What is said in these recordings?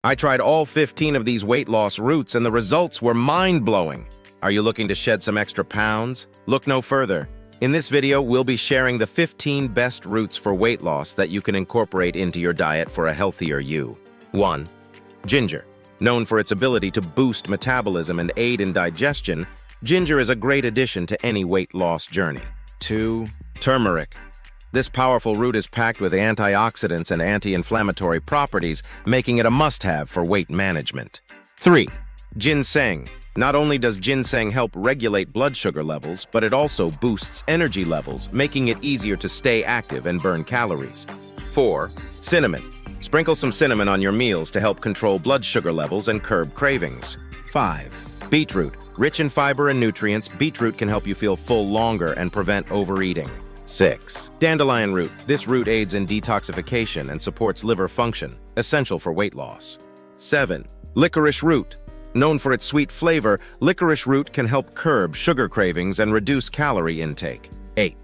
I tried all 15 of these weight loss routes and the results were mind-blowing. Are you looking to shed some extra pounds? Look no further. In this video, we'll be sharing the 15 best routes for weight loss that you can incorporate into your diet for a healthier you. 1. Ginger. Known for its ability to boost metabolism and aid in digestion, ginger is a great addition to any weight loss journey. 2. Turmeric. This powerful root is packed with antioxidants and anti-inflammatory properties, making it a must-have for weight management. 3. Ginseng. Not only does ginseng help regulate blood sugar levels, but it also boosts energy levels, making it easier to stay active and burn calories. 4. Cinnamon. Sprinkle some cinnamon on your meals to help control blood sugar levels and curb cravings. 5. Beetroot. Rich in fiber and nutrients, beetroot can help you feel full longer and prevent overeating. 6. Dandelion root. This root aids in detoxification and supports liver function, essential for weight loss. 7. Licorice root. Known for its sweet flavor, licorice root can help curb sugar cravings and reduce calorie intake. 8.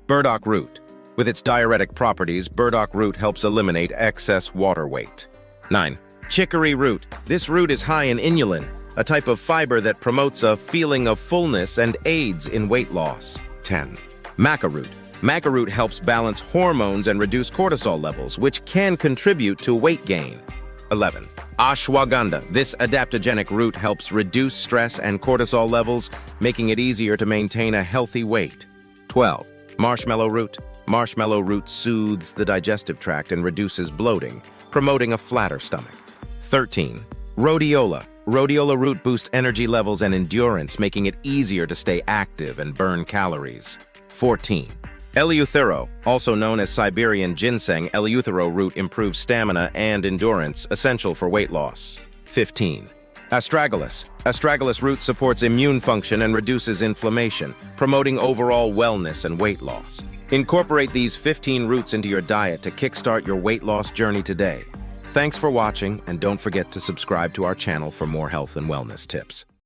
Burdock root. With its diuretic properties, burdock root helps eliminate excess water weight. 9. Chicory root. This root is high in inulin, a type of fiber that promotes a feeling of fullness and aids in weight loss. 10. Maca root. Maca root helps balance hormones and reduce cortisol levels, which can contribute to weight gain. 11. Ashwagandha. This adaptogenic root helps reduce stress and cortisol levels, making it easier to maintain a healthy weight. 12. Marshmallow root. Marshmallow root soothes the digestive tract and reduces bloating, promoting a flatter stomach. 13. Rhodiola. Rhodiola root boosts energy levels and endurance, making it easier to stay active and burn calories. 14. Eleuthero, also known as Siberian ginseng, eleuthero root improves stamina and endurance, essential for weight loss. 15. Astragalus. Astragalus root supports immune function and reduces inflammation, promoting overall wellness and weight loss. Incorporate these 15 roots into your diet to kickstart your weight loss journey today. Thanks for watching, and don't forget to subscribe to our channel for more health and wellness tips.